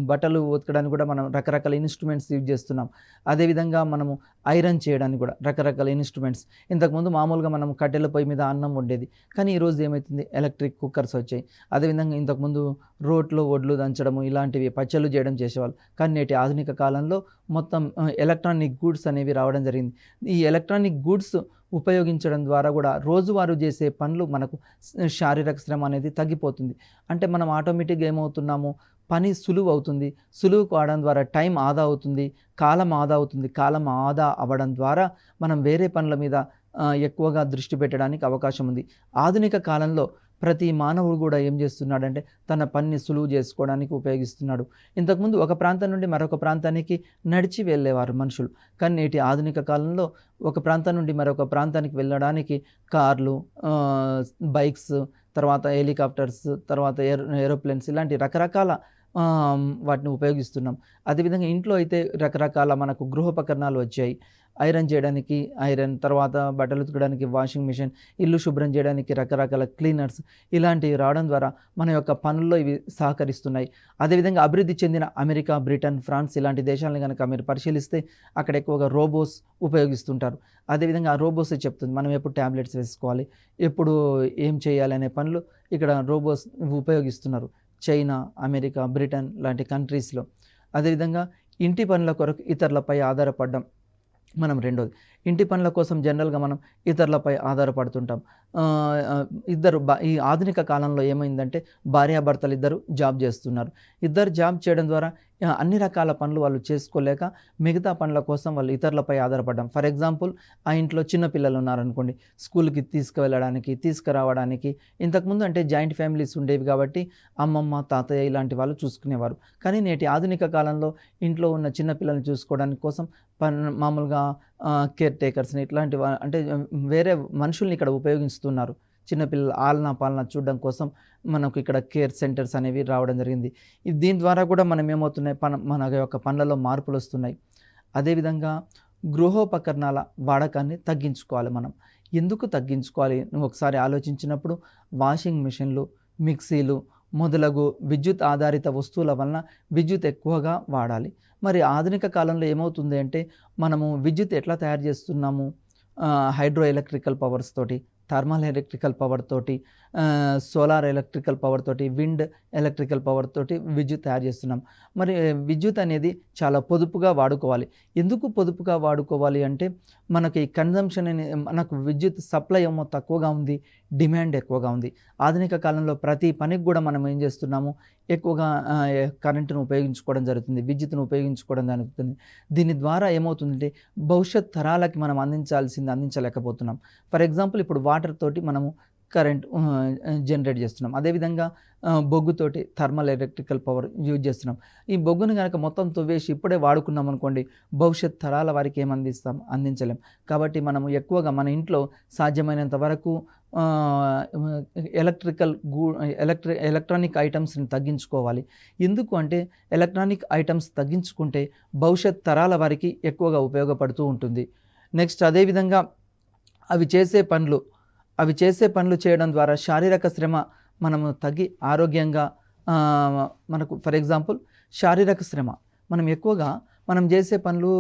బట్టలు ఉతకడానికి కూడా మనం రకరకాల ఇన్స్ట్రుమెంట్స్ యూజ్ చేస్తున్నాం. అదేవిధంగా మనము ఐరన్ చేయడానికి కూడా రకరకాల ఇన్స్ట్రుమెంట్స్. ఇంతకుముందు మామూలుగా మనం కట్టెల పొయ్యి మీద అన్నం వండేది. కానీ ఈరోజు ఏమవుతుంది, ఎలక్ట్రిక్ కుక్కర్స్ వచ్చాయి. అదేవిధంగా ఇంతకుముందు రోట్లో వడ్లు దంచడము, ఇలాంటివి పచ్చళ్ళు చేయడం చేసేవాళ్ళు. కానీ నేటి ఆధునిక కాలంలో మొత్తం ఎలక్ట్రానిక్ గూడ్స్ అనేవి రావడం జరిగింది. ఈ ఎలక్ట్రానిక్ గూడ్స్ ఉపయోగించడం ద్వారా కూడా రోజువారీ చేసే పనులు మనకు శారీరక శ్రమ అనేది తగ్గిపోతుంది. అంటే మనం ఆటోమేటిక్‌గా ఏమవుతున్నాము, పని సులువు అవుతుంది. సులువు కావడం ద్వారా టైం ఆదా అవుతుంది, కాలం ఆదా అవుతుంది. కాలం ఆదా అవ్వడం ద్వారా మనం వేరే పనుల మీద ఎక్కువగా దృష్టి పెట్టడానికి అవకాశం ఉంది. ఆధునిక కాలంలో ప్రతి మానవుడు కూడా ఏం చేస్తున్నాడంటే తన పనిని సులువు చేసుకోవడానికి ఉపయోగిస్తున్నాడు. ఇంతకుముందు ఒక ప్రాంతం నుండి మరొక ప్రాంతానికి నడిచి వెళ్ళేవారు మనుషులు. కానీ నేటి ఆధునిక కాలంలో ఒక ప్రాంతం నుండి మరొక ప్రాంతానికి వెళ్ళడానికి కార్లు, బైక్స్, తర్వాత హెలికాప్టర్స్, తర్వాత ఏరోప్లేన్స్ ఇలాంటి రకరకాల వాటిని ఉపయోగిస్తున్నాం. అదేవిధంగా ఇంట్లో అయితే రకరకాల మనకు గృహోపకరణాలు వచ్చాయి. ఐరన్ చేయడానికి ఐరన్, తర్వాత బట్టలు ఉతకడానికి వాషింగ్ మిషన్, ఇల్లు శుభ్రం చేయడానికి రకరకాల క్లీనర్స్, ఇలాంటివి రావడం ద్వారా మన యొక్క పనుల్లో ఇవి సహకరిస్తున్నాయి. అదేవిధంగా అభివృద్ధి చెందిన అమెరికా, బ్రిటన్, ఫ్రాన్స్ ఇలాంటి దేశాలను కనుక మీరు పరిశీలిస్తే అక్కడ ఎక్కువగా రోబోస్ ఉపయోగిస్తుంటారు. అదేవిధంగా ఆ రోబోస్ చెప్తుంది మనం ఎప్పుడు ట్యాబ్లెట్స్ వేసుకోవాలి, ఎప్పుడు ఏం చేయాలి అనే పనులు ఇక్కడ రోబోస్ ఉపయోగిస్తున్నారు. చైనా, అమెరికా, బ్రిటన్ లాంటి కంట్రీస్‌లో. అదేవిధంగా ఇంటి పనుల కొరకు ఇతరులపై ఆధారపడడం మనం రెండోది. ఇంటి పనుల కోసం జనరల్‌గా మనం ఇతరులపై ఆధారపడుతుంటాం. ఈ ఆధునిక కాలంలో ఏమైందంటే భార్యాభర్తలు ఇద్దరు జాబ్ చేస్తున్నారు. ఇద్దరు జాబ్ చేయడం ద్వారా అన్ని రకాల పనులు వాళ్ళు చేసుకోలేక మిగతా పనుల కోసం వాళ్ళు ఇతరులపై ఆధారపడ్డాం. ఫర్ ఎగ్జాంపుల్ ఆ ఇంట్లో చిన్న పిల్లలు ఉన్నారనుకోండి, స్కూల్‌కి తీసుకువెళ్ళడానికి, తీసుకురావడానికి. ఇంతకుముందు అంటే జాయింట్ ఫ్యామిలీస్ ఉండేవి కాబట్టి అమ్మమ్మ, తాతయ్య ఇలాంటి వాళ్ళు చూసుకునేవారు. కానీ నేటి ఆధునిక కాలంలో ఇంట్లో ఉన్న చిన్న పిల్లల్ని చూసుకోవడానికి కోసం మామూలుగా కేర్ టేకర్స్‌ని ఇట్లాంటి అంటే వేరే మనుషుల్ని ఇక్కడ ఉపయోగిస్తున్నారు. చిన్నపిల్లల ఆలనా పాలనా చూడడం కోసం మనకు ఇక్కడ కేర్ సెంటర్స్ అనేవి రావడం జరిగింది. దీని ద్వారా కూడా మనం ఏమవుతున్నాయి, మన యొక్క పనులలో మార్పులు వస్తున్నాయి. అదేవిధంగా గృహోపకరణాల వాడకాన్ని తగ్గించుకోవాలి మనం. ఎందుకు తగ్గించుకోవాలి నువ్వు ఒకసారి ఆలోచించినప్పుడు వాషింగ్ మిషన్లు, మిక్సీలు మొదలగు విద్యుత్ ఆధారిత వస్తువుల వలన విద్యుత్ ఎక్కువగా వాడాలి. మరి ఆధునిక కాలంలో ఏమవుతుంది అంటే మనము విద్యుత్ ఎట్లా తయారు చేస్తున్నాము, హైడ్రో ఎలక్ట్రికల్ పవర్స్ తోటి థర్మల్ ఎలక్ట్రికల్ పవర్ తోటి, సోలార్ ఎలక్ట్రికల్ పవర్ తోటి, విండ్ ఎలక్ట్రికల్ పవర్ తోటి విద్యుత్ తయారు చేస్తున్నాం. మరి విద్యుత్ అనేది చాలా పొదుపుగా వాడుకోవాలి. ఎందుకు పొదుపుగా వాడుకోవాలి అంటే మనకి కన్జంప్షన్ మనకు విద్యుత్ సప్లై ఏమో తక్కువగా ఉంది, డిమాండ్ ఎక్కువగా ఉంది. ఆధునిక కాలంలో ప్రతి పనికి కూడా మనం ఏం చేస్తున్నాము, ఎక్కువగా కరెంటును ఉపయోగించుకోవడం జరుగుతుంది, విద్యుత్తును ఉపయోగించుకోవడం జరుగుతుంది. దీని ద్వారా ఏమవుతుందంటే భవిష్యత్ తరాలకి మనం అందించాల్సింది అందించలేకపోతున్నాం. ఫర్ ఎగ్జాంపుల్ ఇప్పుడు వాటర్ తోటి మనము కరెంట్ జనరేట్ చేస్తున్నాం. అదేవిధంగా బొగ్గుతోటి థర్మల్ ఎలక్ట్రికల్ పవర్ యూజ్ చేస్తున్నాం. ఈ బొగ్గును కనుక మొత్తం తవ్వేసి ఇప్పుడే వాడుకున్నాం అనుకోండి, భవిష్యత్ తరాల వారికి ఏం అందిస్తాం, అందించలేం. కాబట్టి మనము ఎక్కువగా మన ఇంట్లో సాధ్యమైనంత వరకు ఎలక్ట్రానిక్ ఐటమ్స్ని తగ్గించుకోవాలి. ఎందుకు అంటే ఎలక్ట్రానిక్ ఐటమ్స్ తగ్గించుకుంటే భవిష్యత్ తరాల వారికి ఎక్కువగా ఉపయోగపడుతూ ఉంటుంది. నెక్స్ట్ అదేవిధంగా అవి చేసే పనులు చేయడం ద్వారా శారీరక శ్రమ మనము తగ్గి ఆరోగ్యంగా మనకు ఫర్ ఎగ్జాంపుల్ శారీరక శ్రమ మనం చేసే పనులు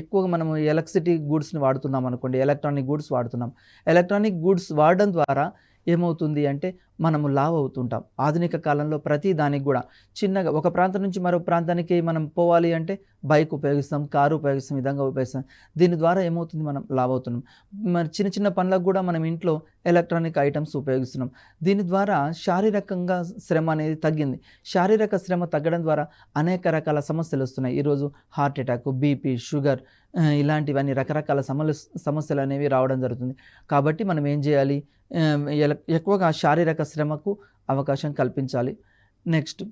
ఎక్కువగా మనము ఎలక్ట్రిసిటీ గూడ్స్ని వాడుతున్నాం అనుకోండి, ఎలక్ట్రానిక్ గూడ్స్ వాడుతున్నాం. ఎలక్ట్రానిక్ గూడ్స్ వాడడం ద్వారా ఏమవుతుంది అంటే మనము లావ్ అవుతుంటాం. ఆధునిక కాలంలో ప్రతి దానికి కూడా చిన్నగా ఒక ప్రాంతం నుంచి మరో ప్రాంతానికి మనం పోవాలి అంటే బైక్ ఉపయోగిస్తాం, కారు ఉపయోగిస్తాం, విధంగా ఉపయోగిస్తాం. దీని ద్వారా ఏమవుతుంది, మనం లావ్ అవుతున్నాం. మరి చిన్న చిన్న పనులకు కూడా మనం ఇంట్లో ఎలక్ట్రానిక్ ఐటమ్స్ ఉపయోగిస్తున్నాం. దీని ద్వారా శారీరకంగా శ్రమ అనేది తగ్గింది. శారీరక శ్రమ తగ్గడం ద్వారా అనేక రకాల సమస్యలు వస్తున్నాయి. ఈరోజు హార్ట్ అటాక్, బీపీ, షుగర్ ఇలాంటివన్నీ రకరకాల సమస్యలు అనేవి రావడం జరుగుతుంది. కాబట్టి మనం ఏం చేయాలి, ఎక్కువగా శారీరక శ్రమకు అవకాశం కల్పించాలి. నెక్స్ట్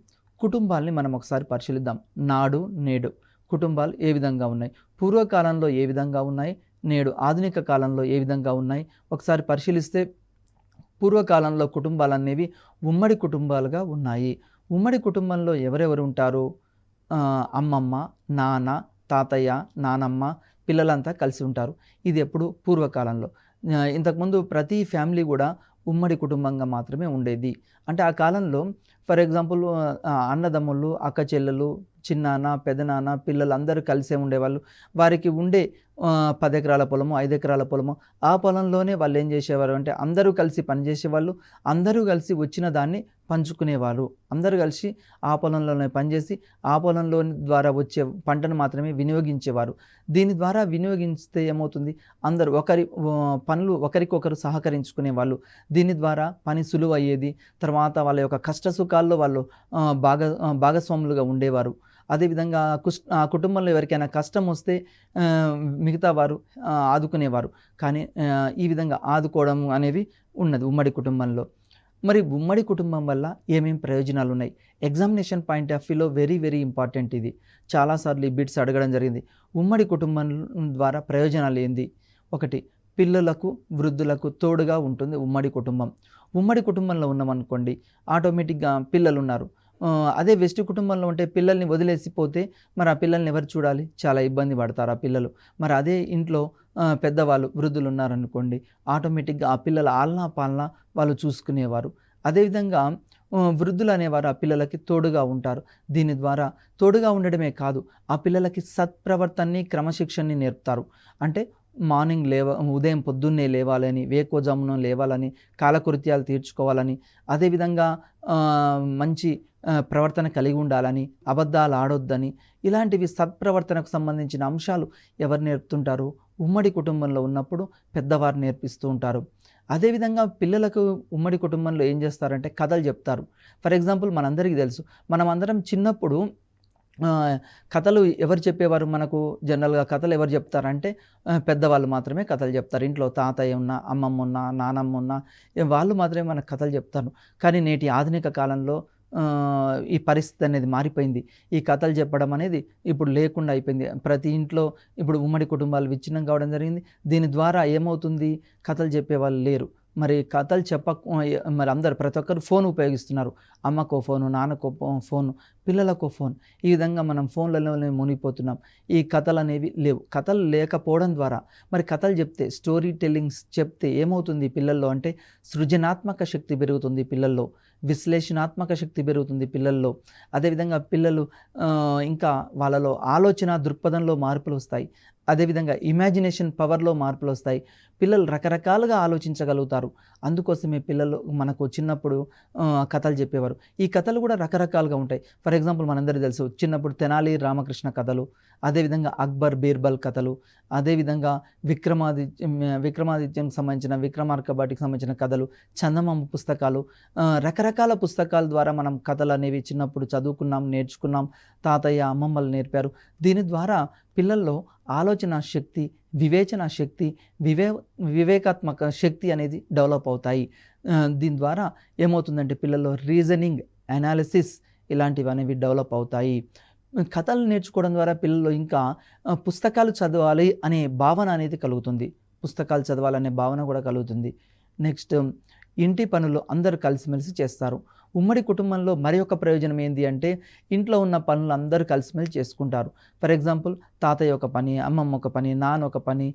కుటుంబాల్ని మనం ఒకసారి పరిశీలిద్దాం. నాడు నేడు కుటుంబాలు ఏ విధంగా ఉన్నాయి, పూర్వకాలంలో ఏ విధంగా ఉన్నాయి, నేడు ఆధునిక కాలంలో ఏ విధంగా ఉన్నాయి ఒకసారి పరిశీలిస్తే పూర్వకాలంలో కుటుంబాలు అనేవి ఉమ్మడి కుటుంబాలుగా ఉన్నాయి. ఉమ్మడి కుటుంబంలో ఎవరెవరు ఉంటారు, అమ్మమ్మ, నాన్న, తాతయ్య, నానమ్మ, పిల్లలంతా కలిసి ఉంటారు. ఇది ఎప్పుడు పూర్వకాలంలో. ఇంతకుముందు ప్రతి ఫ్యామిలీ కూడా ఉమ్మడి కుటుంబంగా మాత్రమే ఉండేది. అంటే ఆ కాలంలో ఫర్ ఎగ్జాంపుల్ అన్నదమ్ముళ్ళు, అక్క చెల్లెలు, చిన్నాన్న, పెదనాన్న, పిల్లలు అందరూ కలిసే ఉండేవాళ్ళు. వారికి ఉండే 10 ఎకరాల పొలము, 5 ఎకరాల పొలము, ఆ పొలంలోనే వాళ్ళు ఏం చేసేవారు అంటే అందరూ కలిసి పనిచేసేవాళ్ళు. అందరూ కలిసి వచ్చిన దాన్ని పంచుకునేవారు. అందరూ కలిసి ఆ పొలంలోనే పనిచేసి ఆ పొలంలో ద్వారా వచ్చే పంటను మాత్రమే వినియోగించేవారు. దీని ద్వారా వినియోగిస్తే ఏమవుతుంది, అందరూ పనులు ఒకరికొకరు సహకరించుకునేవాళ్ళు. దీని ద్వారా పని సులువు అయ్యేది. తర్వాత వాళ్ళ యొక్క కష్ట సుఖాల్లో వాళ్ళు భాగస్వాములుగా ఉండేవారు. అదేవిధంగా ఆ కుటుంబంలో ఎవరికైనా కష్టం వస్తే మిగతా వారు ఆదుకునేవారు. కానీ ఈ విధంగా ఆదుకోవడం అనేవి ఉన్నది ఉమ్మడి కుటుంబంలో. మరి ఉమ్మడి కుటుంబం వల్ల ఏమేమి ప్రయోజనాలు ఉన్నాయి, ఎగ్జామినేషన్ పాయింట్ ఆఫ్ వ్యూలో వెరీ వెరీ ఇంపార్టెంట్. ఇది చాలాసార్లు ఈ బిట్స్ అడగడం జరిగింది. ఉమ్మడి కుటుంబం ద్వారా ప్రయోజనాలు ఏంది? ఒకటి, పిల్లలకు వృద్ధులకు తోడుగా ఉంటుంది ఉమ్మడి కుటుంబం. ఉమ్మడి కుటుంబంలో ఉన్నామనుకోండి, ఆటోమేటిక్గా పిల్లలు ఉన్నారు. అదే వెస్ట్ కుటుంబంలో ఉంటే పిల్లల్ని వదిలేసిపోతే మరి ఆ పిల్లల్ని ఎవరు చూడాలి, చాలా ఇబ్బంది పడతారు ఆ పిల్లలు. మరి అదే ఇంట్లో పెద్దవాళ్ళు వృద్ధులు ఉన్నారనుకోండి, ఆటోమేటిక్గా ఆ పిల్లల ఆలనా పాలన వాళ్ళు చూసుకునేవారు. అదేవిధంగా వృద్ధులు అనేవారు ఆ పిల్లలకి తోడుగా ఉంటారు. దీని ద్వారా తోడుగా ఉండడమే కాదు, ఆ పిల్లలకి సత్ప్రవర్తనని, క్రమశిక్షణని నేర్పుతారు. అంటే మార్నింగ్ ఉదయం పొద్దున్నే లేవాలని, వేకోజామున లేవాలని, కాలకృత్యాలు తీర్చుకోవాలని, అదేవిధంగా మంచి ప్రవర్తన కలిగి ఉండాలని, అబద్ధాలు ఆడొద్దని, ఇలాంటివి సత్ప్రవర్తనకు సంబంధించిన అంశాలు ఎవరు నేర్పుతుంటారు, ఉమ్మడి కుటుంబంలో ఉన్నప్పుడు పెద్దవారు నేర్పిస్తూ ఉంటారు. అదేవిధంగా పిల్లలకు ఉమ్మడి కుటుంబంలో ఏం చేస్తారంటే కథలు చెప్తారు. ఫర్ ఎగ్జాంపుల్ మనందరికీ తెలుసు, మనం అందరం చిన్నప్పుడు కథలు ఎవరు చెప్పేవారు, మనకు జనరల్గా కథలు ఎవరు చెప్తారంటే పెద్దవాళ్ళు మాత్రమే కథలు చెప్తారు. ఇంట్లో తాతయ్య ఉన్నా, అమ్మమ్మ ఉన్నా, నానమ్మ ఉన్నా వాళ్ళు మాత్రమే మనకు కథలు చెప్తారు. కానీ నేటి ఆధునిక కాలంలో ఈ పరిస్థితి అనేది మారిపోయింది. ఈ కథలు చెప్పడం అనేది ఇప్పుడు లేకుండా అయిపోయింది. ప్రతి ఇంట్లో ఇప్పుడు ఉమ్మడి కుటుంబాలు విచ్ఛిన్నం కావడం జరిగింది. దీని ద్వారా ఏమవుతుంది, కథలు చెప్పేవాళ్ళు లేరు. మరి కథలు మరి అందరు ప్రతి ఒక్కరు ఫోన్ ఉపయోగిస్తున్నారు. అమ్మకో ఫోను, నాన్నకో ఫోను, పిల్లలకో ఫోన్. ఈ విధంగా మనం ఫోన్లలోనే మునిగిపోతున్నాం. ఈ కథలు అనేవి లేవు. కథలు లేకపోవడం ద్వారా మరి కథలు చెప్తే, స్టోరీ టెల్లింగ్స్ చెప్తే ఏమవుతుంది పిల్లల్లో అంటే సృజనాత్మక శక్తి పెరుగుతుంది పిల్లల్లో, విశ్లేషణాత్మక శక్తి పెరుగుతుంది పిల్లల్లో. అదేవిధంగా పిల్లలు ఇంకా వాళ్ళలో ఆలోచన దృక్పథంలో మార్పులు వస్తాయి. అదేవిధంగా ఇమాజినేషన్ పవర్‌లో మార్పులొస్తాయి. పిల్లలు రకరకాలుగా ఆలోచించగలుగుతారు. అందుకోసమే పిల్లలు మనకు చిన్నప్పుడు కథలు చెప్పేవారు. ఈ కథలు కూడా రకరకాలుగా ఉంటాయి. ఫర్ ఎగ్జాంపుల్ మనందరికీ తెలుసు చిన్నప్పుడు 'తెనాలి రామకృష్ణ' కథలు, అదేవిధంగా 'అక్బర్ బీర్బల్' కథలు, అదేవిధంగా 'విక్రమాదిత్యం'కి సంబంధించిన 'విక్రమార్కబాటి'కి సంబంధించిన కథలు, చందమామ పుస్తకాలు, రకరకాల పుస్తకాల ద్వారా మనం కథలనేవి చిన్నప్పుడు చదువుకున్నాం, నేర్చుకున్నాం. తాతయ్య, అమ్మమ్మలు నేర్పారు. దీని ద్వారా పిల్లల్లో ఆలోచన శక్తి, వివేచన శక్తి, వివేకాత్మక శక్తి అనేది డెవలప్ అవుతాయి. దీని ద్వారా ఏమవుతుందంటే పిల్లల్లో రీజనింగ్, అనాలిసిస్ ఇలాంటివనేవి డెవలప్ అవుతాయి. కథలు నేర్చుకోవడం ద్వారా పిల్లల్లో ఇంకా పుస్తకాలు చదవాలి అనే భావన అనేది కలుగుతుంది. పుస్తకాలు చదవాలనే భావన కూడా కలుగుతుంది. నెక్స్ట్ ఇంటి పనులు అందరూ కలిసిమెలిసి చేస్తారు. ఉమ్మడి కుటుంబంలో మరి ఒక ప్రయోజనం ఏంది అంటే ఇంట్లో ఉన్న పనులు అందరూ కలిసిమెలిసి చేసుకుంటారు. ఫర్ ఎగ్జాంపుల్ తాతయ్య ఒక పని, అమ్మమ్మ ఒక పని, నాన్న ఒక పని,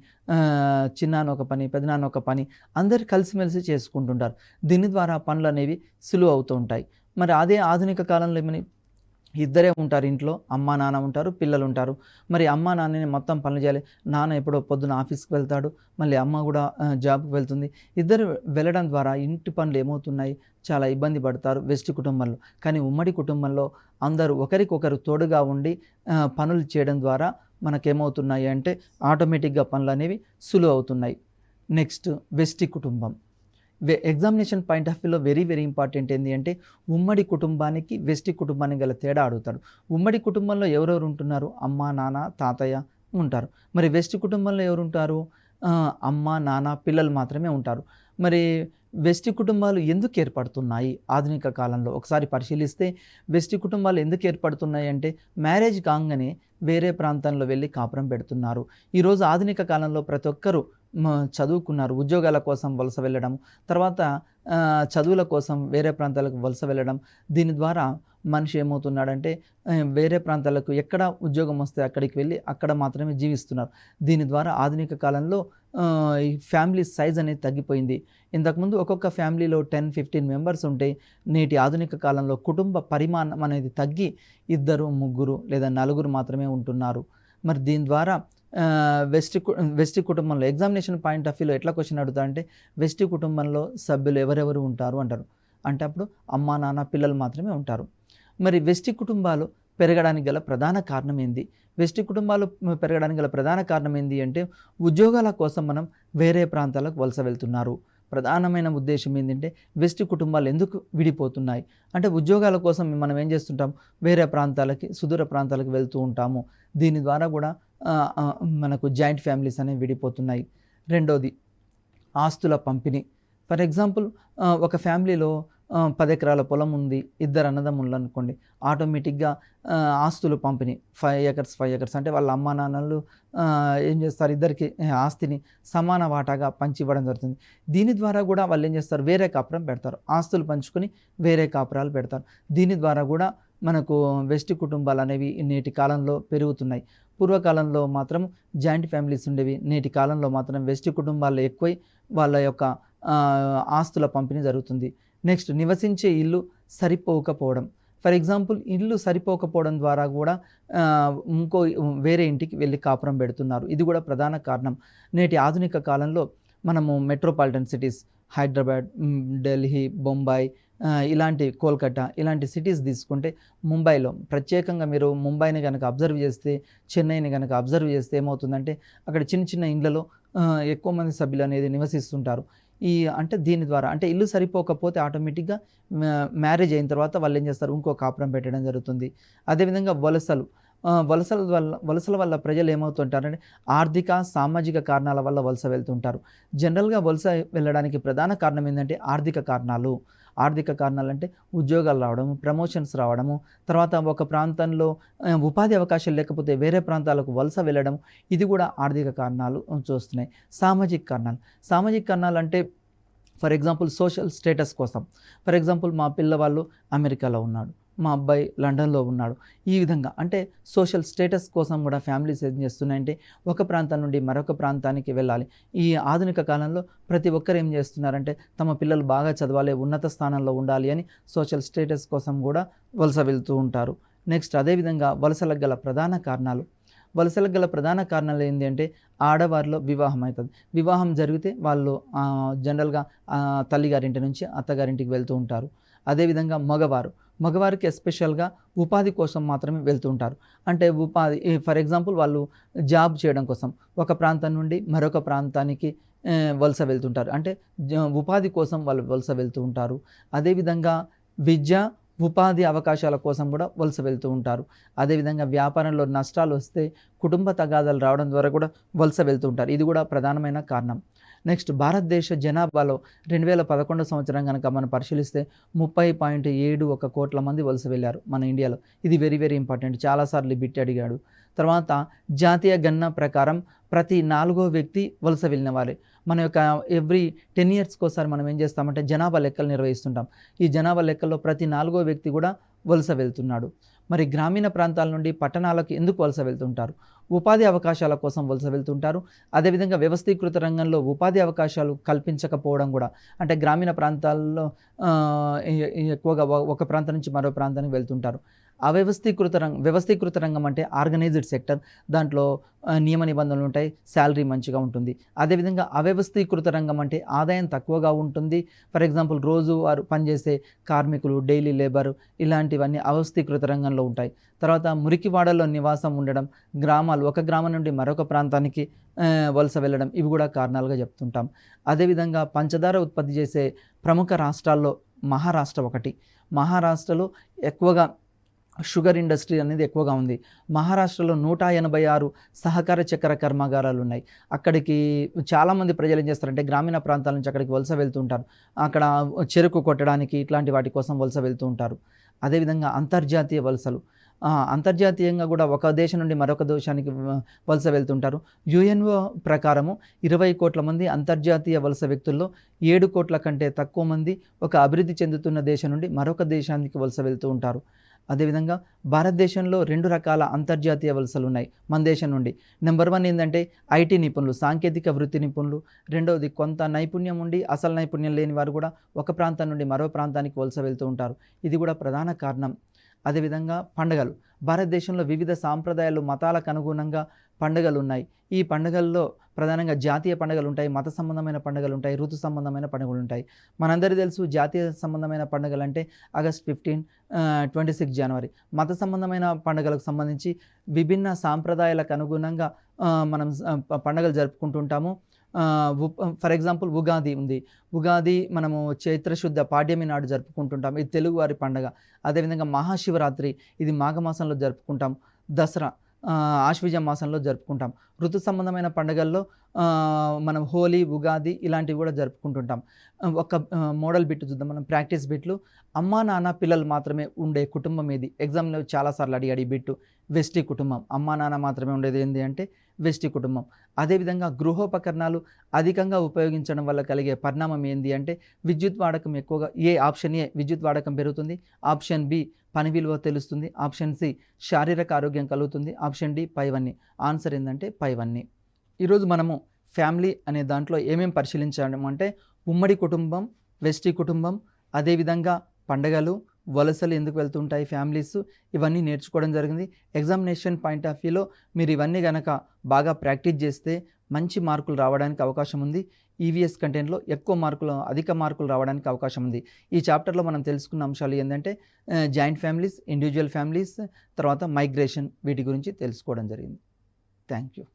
చిన్నాన్న ఒక పని, పెదనాన్న ఒక పని, అందరూ కలిసిమెలిసి చేసుకుంటుంటారు. దీని ద్వారా పనులు అనేవి సులువు అవుతూ ఉంటాయి. మరి అదే ఆధునిక కాలంలో ఏమని ఇద్దరే ఉంటారు ఇంట్లో. అమ్మ, నాన్న ఉంటారు, పిల్లలు ఉంటారు. మరి అమ్మ, నాన్నని మొత్తం పనులు చేయాలి. నాన్న ఎప్పుడో పొద్దున ఆఫీస్‌కి వెళ్తాడు. మళ్ళీ అమ్మ కూడా జాబ్‌కి వెళ్తుంది. ఇద్దరు వెళ్ళడం ద్వారా ఇంటి పనులు ఏమవుతున్నాయి, చాలా ఇబ్బంది పడతారు వెస్ట్ కుటుంబంలో. కానీ ఉమ్మడి కుటుంబంలో అందరూ ఒకరికొకరు తోడుగా ఉండి పనులు చేయడం ద్వారా మనకేమవుతున్నాయి అంటే ఆటోమేటిక్‌గా పనులనేవి సులువు అవుతున్నాయి. నెక్స్ట్ వెస్టి కుటుంబం. ఎగ్జామినేషన్ పాయింట్ ఆఫ్ వ్యూలో వెరీ ఇంపార్టెంట్ ఏంది అంటే ఉమ్మడి కుటుంబానికి వెస్టి కుటుంబానికి గల తేడా అడుగుతాడు. ఉమ్మడి కుటుంబంలో ఎవరెవరు ఉంటున్నారు? అమ్మ, నాన్న, తాతయ్య ఉంటారు. మరి వెస్టి కుటుంబంలో ఎవరు ఉంటారు? అమ్మ, నాన్న, పిల్లలు మాత్రమే ఉంటారు. మరి వెస్టి కుటుంబాలు ఎందుకు ఏర్పడుతున్నాయి ఆధునిక కాలంలో ఒకసారి పరిశీలిస్తే వెస్టి కుటుంబాలు ఎందుకు ఏర్పడుతున్నాయి అంటే మ్యారేజ్ కాగానే వేరే ప్రాంతంలో వెళ్ళి కాపురం పెడుతున్నారు. ఈరోజు ఆధునిక కాలంలో ప్రతి ఒక్కరూ చదువుకున్నారు, ఉద్యోగాల కోసం వలస వెళ్ళడం, తర్వాత చదువుల కోసం వేరే ప్రాంతాలకు వలస వెళ్ళడం. దీని ద్వారా మనిషి ఏమవుతున్నాడంటే వేరే ప్రాంతాలకు ఎక్కడ ఉద్యోగం వస్తే అక్కడికి వెళ్ళి అక్కడ మాత్రమే జీవిస్తున్నారు. దీని ద్వారా ఆధునిక కాలంలో ఈ ఫ్యామిలీ సైజ్ అనేది తగ్గిపోయింది. ఇంతకుముందు ఒక్కొక్క ఫ్యామిలీలో 10-15 మెంబర్స్ ఉంటే నేటి ఆధునిక కాలంలో కుటుంబ పరిమాణం అనేది తగ్గి 2, 3 లేదా 4 మాత్రమే ఉంటున్నారు. మరి దీని ద్వారా వెస్టి కుటుంబంలో ఎగ్జామినేషన్ పాయింట్ ఆఫ్ వ్యూలో ఎట్లా క్వశ్చన్ అడుగుతారంటే వెస్టి కుటుంబంలో సభ్యులు ఎవరెవరు ఉంటారు అంటారు. అంటే అప్పుడు అమ్మ, నాన్న, పిల్లలు మాత్రమే ఉంటారు. మరి వెస్టి కుటుంబాలు పెరగడానికి గల ప్రధాన కారణం ఏంది? వెస్టి కుటుంబాలు పెరగడానికి గల ప్రధాన కారణం ఏంది అంటే ఉద్యోగాల కోసం మనం వేరే ప్రాంతాలకు వలస వెళ్తున్నారు. ప్రధానమైన ఉద్దేశం ఏంటంటే వెస్టి కుటుంబాలు ఎందుకు విడిపోతున్నాయి అంటే ఉద్యోగాల కోసం మనం ఏం చేస్తుంటాం, వేరే ప్రాంతాలకి, సుదూర ప్రాంతాలకు వెళ్తూ ఉంటాము. దీని ద్వారా కూడా మనకు జాయింట్ ఫ్యామిలీస్ అనేవి విడిపోతున్నాయి. రెండోది ఆస్తుల పంపిణీ. ఫర్ ఎగ్జాంపుల్ ఒక ఫ్యామిలీలో 10 ఎకరాల పొలం ఉంది, 2 అన్నదమ్ములు అనుకోండి. ఆటోమేటిక్గా ఆస్తులు పంపిణీ 5 ఎకర్స్ అంటే వాళ్ళ అమ్మా నాన్నలు ఏం చేస్తారు, ఇద్దరికి ఆస్తిని సమాన వాటాగా పంచి ఇవ్వడం జరుగుతుంది. దీని ద్వారా కూడా వాళ్ళు ఏం చేస్తారు, వేరే కాపురం పెడతారు. ఆస్తులు పంచుకొని వేరే కాపురాలు పెడతారు. దీని ద్వారా కూడా మనకు వెస్టి కుటుంబాలు అనేవి నేటి కాలంలో పెరుగుతున్నాయి. పూర్వకాలంలో మాత్రం జాయింట్ ఫ్యామిలీస్ ఉండేవి. నేటి కాలంలో మాత్రం వెస్టి కుటుంబాలు ఎక్కువై వాళ్ళ యొక్క ఆస్తుల పంపిణీ జరుగుతుంది. నెక్స్ట్ నివసించే ఇల్లు సరిపోకపోవడం. ఫర్ ఎగ్జాంపుల్ ఇల్లు సరిపోకపోవడం ద్వారా కూడా ఇంకో వేరే ఇంటికి వెళ్ళి కాపురం పెడుతున్నారు. ఇది కూడా ప్రధాన కారణం. నేటి ఆధునిక కాలంలో మనము మెట్రోపాలిటన్ సిటీస్ హైదరాబాద్, ఢిల్లీ, బొంబాయి, ఇలాంటి కోల్కతా ఇలాంటి సిటీస్ తీసుకుంటే ముంబైలో ప్రత్యేకంగా మీరు ముంబైని కనుక అబ్జర్వ్ చేస్తే, చెన్నైని కనుక అబ్జర్వ్ చేస్తే ఏమవుతుందంటే అక్కడ చిన్న చిన్న ఇండ్లలో ఎక్కువ మంది సభ్యులు అనేది నివసిస్తుంటారు. అంటే దీని ద్వారా అంటే ఇల్లు సరిపోకపోతే ఆటోమేటిక్గా మ్యారేజ్ అయిన తర్వాత వాళ్ళు ఏం చేస్తారు, ఇంకో కాపురం పెట్టడం జరుగుతుంది. అదేవిధంగా వలసల వల్ల ప్రజలు ఏమవుతుంటారంటే ఆర్థిక, సామాజిక కారణాల వల్ల వలస వెళ్తుంటారు. జనరల్గా వలస వెళ్ళడానికి ప్రధాన కారణం ఏంటంటే ఆర్థిక కారణాలు. అంటే ఉద్యోగాలు రావడము, ప్రమోషన్స్ రావడము, తర్వాత ఒక ప్రాంతంలో ఉపాధి అవకాశాలు లేకపోతే వేరే ప్రాంతాలకు వలస వెళ్ళడం, ఇది కూడా ఆర్థిక కారణాలు చూస్తున్నాయి. సామాజిక కారణాలు అంటే ఫర్ ఎగ్జాంపుల్ సోషల్ స్టేటస్ కోసం. ఫర్ ఎగ్జాంపుల్ మా పిల్లవాళ్ళు అమెరికాలో ఉన్నాడు, మా అబ్బాయి లండన్లో ఉన్నాడు. ఈ విధంగా అంటే సోషల్ స్టేటస్ కోసం కూడా ఫ్యామిలీస్ ఏం చేస్తున్నాయంటే ఒక ప్రాంతం నుండి మరొక ప్రాంతానికి వెళ్ళాలి. ఈ ఆధునిక కాలంలో ప్రతి ఒక్కరు ఏం చేస్తున్నారంటే తమ పిల్లలు బాగా చదవాలి, ఉన్నత స్థానంలో ఉండాలి అని సోషల్ స్టేటస్ కోసం కూడా వలస వెళ్తూ ఉంటారు. నెక్స్ట్ అదేవిధంగా వలసలకు గల ప్రధాన కారణాలు వలసలకు గల ప్రధాన కారణాలు ఏంటి అంటే ఆడవారిలో వివాహం అవుతుంది. వివాహం జరిగితే వాళ్ళు జనరల్‌గా తల్లిగారింటి నుంచి అత్తగారింటికి వెళ్తూ ఉంటారు. అదేవిధంగా మగవారికి ఎస్పెషల్‌గా ఉపాధి కోసం మాత్రమే వెళ్తూ ఉంటారు. అంటే ఉపాధి ఫర్ ఎగ్జాంపుల్ వాళ్ళు జాబ్ చేయడం కోసం ఒక ప్రాంతం నుండి మరొక ప్రాంతానికి వలస వెళ్తుంటారు. అంటే ఉపాధి కోసం వాళ్ళు వలస వెళ్తూ ఉంటారు. అదేవిధంగా విద్య, ఉపాధి అవకాశాల కోసం కూడా వలస వెళ్తూ ఉంటారు. అదేవిధంగా వ్యాపారంలో నష్టాలు వస్తే కుటుంబ తగాదాలు రావడం ద్వారా కూడా వలస వెళ్తూ ఉంటారు. ఇది కూడా ప్రధానమైన కారణం. నెక్స్ట్ భారతదేశ జనాభాలో 2011 సంవత్సరం గనక మనం పరిశీలిస్తే 30.71 కోట్ల మంది వలస వెళ్ళారు మన ఇండియాలో. ఇది వెరీ వెరీ ఇంపార్టెంట్. చాలాసార్లు బిట్ అడిగాడు. తర్వాత జాతీయ గణన ప్రకారం ప్రతి 4వ వ్యక్తి వలస వెళ్ళిన వారే. మన యొక్క ఎవ్రీ 10 ఇయర్స్‌కోసారి మనం ఏం చేస్తామంటే జనాభా లెక్కలు నిర్వహిస్తుంటాం. ఈ జనాభా లెక్కల్లో ప్రతి 4వ వ్యక్తి కూడా వలస వెళ్తున్నాడు. మరి గ్రామీణ ప్రాంతాల నుండి పట్టణాలకు ఎందుకు వలస వెళ్తుంటారు? ఉపాధి అవకాశాల కోసం వలస వెళ్తుంటారు. అదేవిధంగా వ్యవస్థీకృత రంగంలో ఉపాధి అవకాశాలు కల్పించకపోవడం కూడా, అంటే గ్రామీణ ప్రాంతాల్లో ఎక్కువగా ఒక ప్రాంతం నుంచి మరో ప్రాంతానికి వెళ్తుంటారు. వ్యవస్థీకృత రంగం అంటే ఆర్గనైజ్డ్ సెక్టర్. దాంట్లో నియమ నిబంధనలు ఉంటాయి, శాలరీ మంచిగా ఉంటుంది. అదేవిధంగా అవస్థీకృత రంగం అంటే ఆదాయం తక్కువగా ఉంటుంది. ఫర్ ఎగ్జాంపుల్ రోజువారు పనిచేసే కార్మికులు, డైలీ లేబర్, ఇలాంటివన్నీ అవస్థీకృత రంగంలో ఉంటాయి. తర్వాత మురికివాడల్లో నివాసం ఉండడం, ఒక గ్రామం నుండి మరొక ప్రాంతానికి వలస వెళ్ళడం, ఇవి కూడా కారణాలుగా చెప్తుంటాం. అదేవిధంగా పంచదార ఉత్పత్తి చేసే ప్రముఖ రాష్ట్రాల్లో మహారాష్ట్ర ఒకటి. మహారాష్ట్రలో ఎక్కువగా షుగర్ ఇండస్ట్రీ అనేది ఎక్కువగా ఉంది. మహారాష్ట్రలో 186 సహకార చక్కెర కర్మాగారాలు ఉన్నాయి. అక్కడికి చాలామంది ప్రజలు ఏం చేస్తారంటే గ్రామీణ ప్రాంతాల నుంచి అక్కడికి వలస వెళ్తూ ఉంటారు. అక్కడ చెరుకు కొట్టడానికి ఇట్లాంటి వాటి కోసం వలస వెళ్తూ ఉంటారు. అదేవిధంగా అంతర్జాతీయ వలసలు, అంతర్జాతీయంగా కూడా ఒక దేశం నుండి మరొక దేశానికి వలస వెళ్తుంటారు. యుఎన్ఓ ప్రకారము 20 కోట్ల మంది అంతర్జాతీయ వలస వ్యక్తుల్లో 7 కోట్ల కంటే తక్కువ మంది ఒక అభివృద్ధి చెందుతున్న దేశం నుండి మరొక దేశానికి వలస వెళ్తూ ఉంటారు. అదేవిధంగా భారతదేశంలో 2 రకాల అంతర్జాతీయ వలసలు ఉన్నాయి మన దేశం నుండి. నెంబర్ 1 ఏంటంటే ఐటీ నిపుణులు, సాంకేతిక వృత్తి నిపుణులు. రెండవది కొంత నైపుణ్యం ఉండి అసలు నైపుణ్యం లేని వారు కూడా ఒక ప్రాంతం నుండి మరో ప్రాంతానికి వలస వెళ్తూ ఉంటారు. ఇది కూడా ప్రధాన కారణం. అదేవిధంగా పండుగలు. భారతదేశంలో వివిధ సాంప్రదాయాలు, మతాలకు అనుగుణంగా పండుగలు ఉన్నాయి. ఈ పండుగల్లో ప్రధానంగా జాతీయ పండుగలు ఉంటాయి, మత సంబంధమైన పండుగలు ఉంటాయి, ఋతు సంబంధమైన పండుగలు ఉంటాయి. మనందరికీ తెలుసు జాతీయ సంబంధమైన పండుగలు అంటే ఆగస్ట్ 15, 26 జనవరి. మత సంబంధమైన పండుగలకు సంబంధించి విభిన్న సాంప్రదాయాలకు అనుగుణంగా మనం పండుగలు జరుపుకుంటుంటాము. ఫర్ ఎగ్జాంపుల్ ఉగాది ఉంది. ఉగాది మనము చైత్రశుద్ధ పాడ్యమి నాడు జరుపుకుంటుంటాం. ఇది తెలుగువారి పండుగ. అదేవిధంగా మహాశివరాత్రి, ఇది మాఘమాసంలో జరుపుకుంటాం. దసరా ఆశ్వీజ మాసంలో జరుపుకుంటాం. ఋతు సంబంధమైన పండుగల్లో మనం హోలీ, ఉగాది ఇలాంటివి కూడా జరుపుకుంటుంటాం. ఒక మోడల్ బిట్ చూద్దాం మనం, ప్రాక్టీస్ బిట్లు. అమ్మా నాన్న పిల్లలు మాత్రమే ఉండే కుటుంబం ఏది? ఎగ్జామ్లో చాలాసార్లు అడిగాడు ఈ బిట్టు. వెస్టి కుటుంబం. అమ్మా నాన్న మాత్రమే ఉండేది ఏంటి అంటే వెస్టి కుటుంబం. అదేవిధంగా గృహోపకరణాలు అధికంగా ఉపయోగించడం వల్ల కలిగే పరిణామం ఏంది అంటే విద్యుత్ వాడకం ఎక్కువగా. ఆప్షన్ ఏ విద్యుత్ వాడకం పెరుగుతుంది. ఆప్షన్ బి పని విలువ తెలుస్తుంది. ఆప్షన్ సి శారీరక ఆరోగ్యం కలుగుతుంది. ఆప్షన్ డి పైవన్నీ. ఆన్సర్ ఏంటంటే పైవన్నీ. ఈరోజు మనము ఫ్యామిలీ అనే దాంట్లో ఏమేమి పరిశీలించడం అంటే ఉమ్మడి కుటుంబం, వెస్టి కుటుంబం, అదేవిధంగా పండగలు, వలసలు ఎందుకు వెళ్తుంటాయి ఫ్యామిలీస్, ఇవన్నీ నేర్చుకోవడం జరిగింది. ఎగ్జామినేషన్ పాయింట్ ఆఫ్ వ్యూలో మీరు ఇవన్నీ కనుక బాగా ప్రాక్టీస్ చేస్తే మంచి మార్కులు రావడానికి అవకాశం ఉంది. ఈవీఎస్ కంటెంట్లో అధిక మార్కులు రావడానికి అవకాశం ఉంది. ఈ చాప్టర్లో మనం తెలుసుకున్న అంశాలు ఏంటంటే జాయింట్ ఫ్యామిలీస్, ఇండివిజువల్ ఫ్యామిలీస్, తర్వాత మైగ్రేషన్, వీటి గురించి తెలుసుకోవడం జరిగింది. Thank you.